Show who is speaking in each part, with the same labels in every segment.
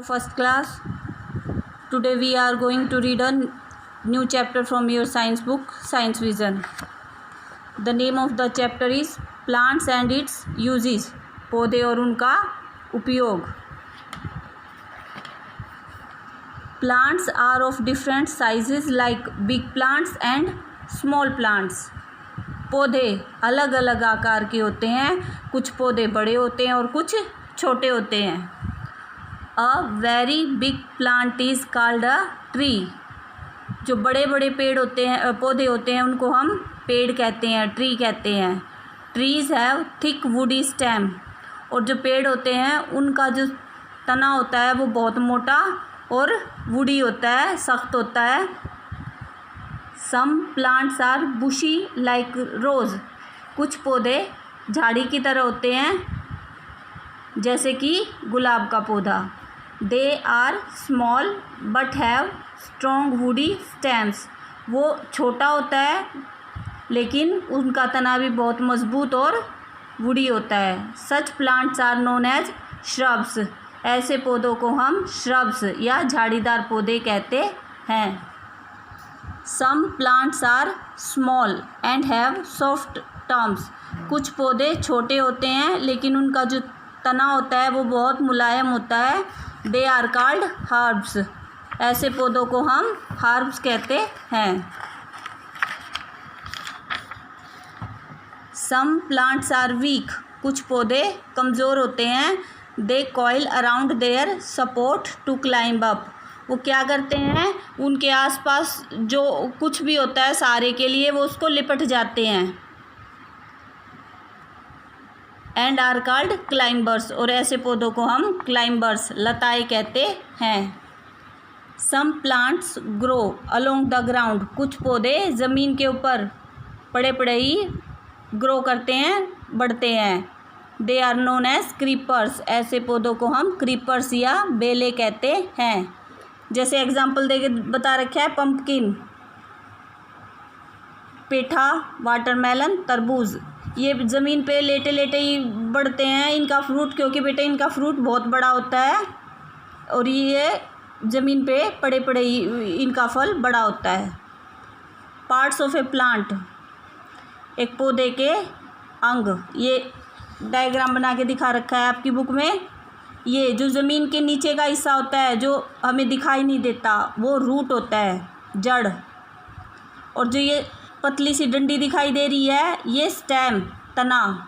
Speaker 1: First class, today we are going to read a new chapter from your science book, Science Vision. The name of the chapter is Plants and its Uses, पौधे और उनका उपयोग. Plants are of different sizes like big plants and small plants. पौधे अलग अलग आकार के होते हैं, कुछ पौधे बड़े होते हैं और कुछ छोटे होते हैं. A very big plant is called a tree. जो बड़े बड़े पेड़ होते हैं, पौधे होते हैं, उनको हम पेड़ कहते हैं, ट्री कहते हैं. Trees have thick woody stem. और जो पेड़ होते हैं उनका जो तना होता है वो बहुत मोटा और वुडी होता है, सख्त होता है. Some plants are bushy like rose. कुछ पौधे झाड़ी की तरह होते हैं, जैसे कि गुलाब का पौधा. They are small but have strong woody stems. वो छोटा होता है लेकिन उनका तना भी बहुत मजबूत और वुडी होता है. Such plants are known as shrubs. ऐसे पौधों को हम श्रब्स या झाड़ीदार पौधे कहते हैं. Some plants are small and have soft terms. कुछ पौधे छोटे होते हैं लेकिन उनका जो तना होता है वो बहुत मुलायम होता है. They are called herbs. ऐसे पौधों को हम हर्ब्स कहते हैं. Some plants are weak. कुछ पौधे कमज़ोर होते हैं. They coil around their support to climb up. वो क्या करते हैं, उनके आसपास जो कुछ भी होता है सहारे के लिए वो उसको लिपट जाते हैं. And are called climbers. और ऐसे पौधों को हम क्लाइंबर्स, लताएँ कहते हैं. Some plants grow along the ground. कुछ पौधे ज़मीन के ऊपर पड़े पड़े ही ग्रो करते हैं, बढ़ते हैं. They are known as creepers. ऐसे पौधों को हम क्रीपर्स या बेले कहते हैं. जैसे एग्जाम्पल दे के बता रखा है, पम्पकिन, पेठा, वाटरमेलन, तरबूज. ये ज़मीन पे लेटे लेटे ही बढ़ते हैं. इनका फ्रूट, क्योंकि बेटे इनका फ्रूट बहुत बड़ा होता है और ये ज़मीन पे पड़े पड़े ही इनका फल बड़ा होता है. Parts of A plant. एक पौधे के अंग. ये डायग्राम बना के दिखा रखा है आपकी बुक में. ये जो ज़मीन के नीचे का हिस्सा होता है जो हमें दिखाई नहीं देता वो रूट होता है, जड़. और जो ये पतली सी डंडी दिखाई दे रही है ये स्टेम, तना.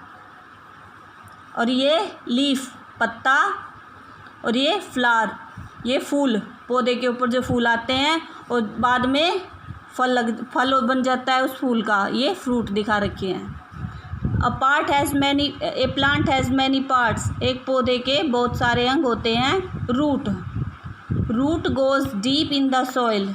Speaker 1: और ये लीफ, पत्ता. और ये फ्लावर, ये फूल. पौधे के ऊपर जो फूल आते हैं और बाद में फल बन जाता है उस फूल का, ये फ्रूट दिखा रखे हैं. A plant has many parts. एक पौधे के बहुत सारे अंग होते हैं. Root goes deep in the soil.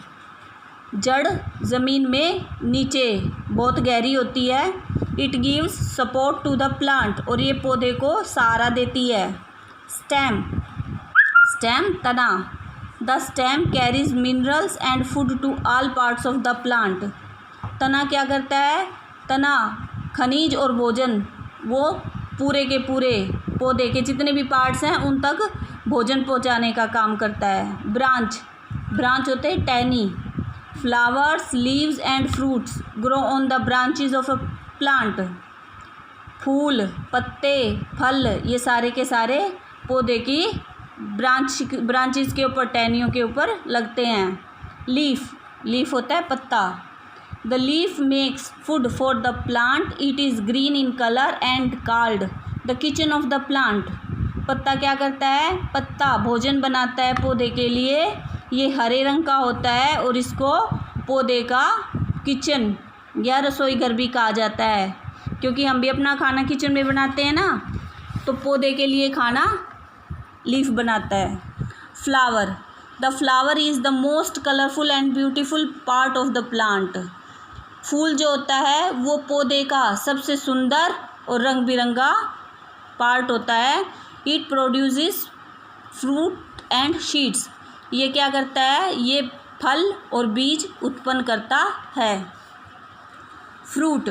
Speaker 1: जड़ ज़मीन में नीचे बहुत गहरी होती है. It gives support to the plant. और ये पौधे को सहारा देती है. Stem, तना. The stem carries minerals and food to all parts of the plant. तना क्या करता है, तना खनिज और भोजन वो पूरे के पूरे पौधे के जितने भी पार्ट्स हैं उन तक भोजन पहुंचाने का काम करता है. ब्रांच होते हैं टहनी. Flowers, leaves and fruits grow on the branches of a plant. फूल, पत्ते, फल ये सारे के सारे पौधे की ब्रांचेस के ऊपर, टहनियों के ऊपर लगते हैं. लीफ होता है पत्ता. The leaf makes food for the plant. It is green in color and called the kitchen of the plant. पत्ता क्या करता है, पत्ता भोजन बनाता है पौधे के लिए. ये हरे रंग का होता है और इसको पौधे का किचन या रसोई घर भी कहा जाता है, क्योंकि हम भी अपना खाना किचन में बनाते हैं ना, तो पौधे के लिए खाना लीफ बनाता है. Flower. The flower is the most colourful and beautiful part of the plant. फूल जो होता है वो पौधे का सबसे सुंदर और रंग बिरंगा पार्ट होता है. It produces fruit and seeds. ये क्या करता है, ये फल और बीज उत्पन्न करता है. Fruit.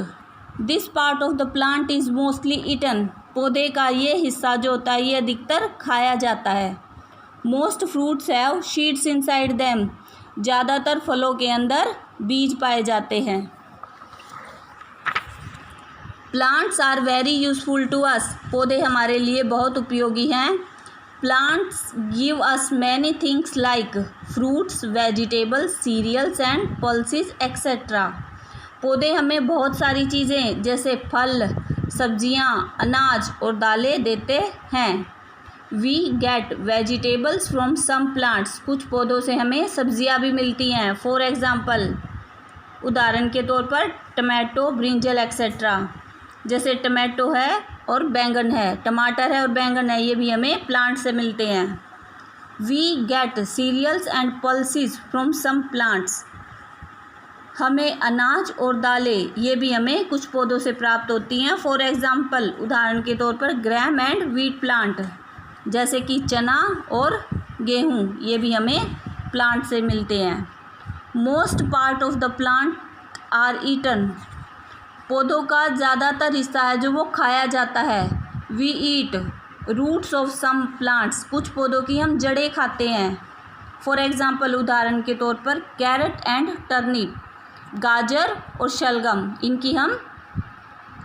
Speaker 1: This part of the plant is mostly eaten. पौधे का ये हिस्सा जो होता है ये अधिकतर खाया जाता है. Most fruits have seeds inside them, ज़्यादातर फलों के अंदर बीज पाए जाते हैं। Plants are very useful to us, पौधे हमारे लिए बहुत उपयोगी हैं। Plants give us many things like fruits, vegetables, cereals and pulses etcetera. पौधे हमें बहुत सारी चीज़ें जैसे फल, सब्जियां, अनाज और दालें देते हैं। We get vegetables from some plants, कुछ पौधों से हमें सब्जियां भी मिलती हैं। फॉर एग्ज़ाम्पल, उदाहरण के तौर पर टमाटो, ब्रिंजल एक्सेट्रा। जैसे टमाटो है और बैंगन है, टमाटर है और बैंगन है, ये भी हमें प्लांट से मिलते हैं। We get cereals and pulses from some plants, हमें अनाज और दालें ये भी हमें कुछ पौधों से प्राप्त होती हैं। फॉर एग्ज़ाम्पल, उदाहरण के तौर पर ग्राम एंड व्हीट प्लांट, जैसे कि चना और गेहूँ, ये भी हमें प्लांट से मिलते हैं। Most part of the plant are eaten, पौधों का ज़्यादातर हिस्सा है जो वो खाया जाता है। We eat roots of some plants, कुछ पौधों की हम जड़ें खाते हैं। फॉर एग्ज़ाम्पल, उदाहरण के तौर पर कैरेट एंड टर्निप, गाजर और शलगम, इनकी हम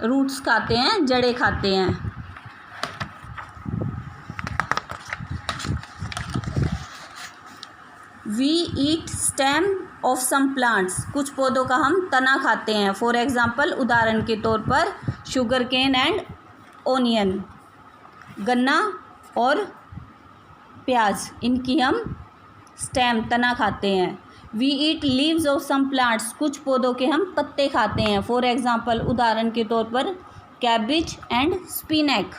Speaker 1: रूट्स खाते हैं, जड़ें खाते हैं। We eat stem of some plants, कुछ पौधों का हम तना खाते हैं। फॉर एग्ज़ाम्पल, उदाहरण के तौर पर शुगर केन एंड ओनियन, गन्ना और प्याज, इनकी हम स्टेम, तना खाते हैं। We eat leaves of some plants, कुछ पौधों के हम पत्ते खाते हैं। फॉर एग्ज़ाम्पल, उदाहरण के तौर पर कैबिज एंड स्पिनैक,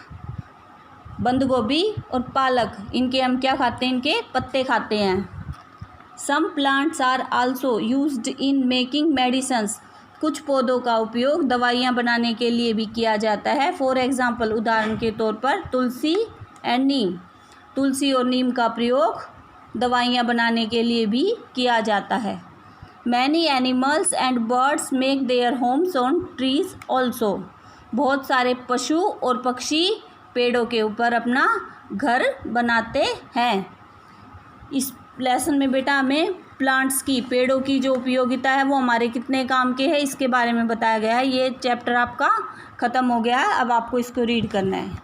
Speaker 1: बंद गोभी और पालक, इनके हम क्या खाते हैं, इनके पत्ते खाते हैं। Some plants are also used in making medicines, कुछ पौधों का उपयोग दवाइयाँ बनाने के लिए भी किया जाता है। फॉर एग्ज़ाम्पल, उदाहरण के तौर पर तुलसी एंड नीम, तुलसी और नीम का प्रयोग दवाइयाँ बनाने के लिए भी किया जाता है। Many animals and birds make their homes on trees also, बहुत सारे पशु और पक्षी पेड़ों के ऊपर अपना घर बनाते हैं। इस लेसन में बेटा हमें प्लांट्स की, पेड़ों की जो उपयोगिता है वो हमारे कितने काम के हैं इसके बारे में बताया गया है। ये चैप्टर आपका ख़त्म हो गया है, अब आपको इसको रीड करना है।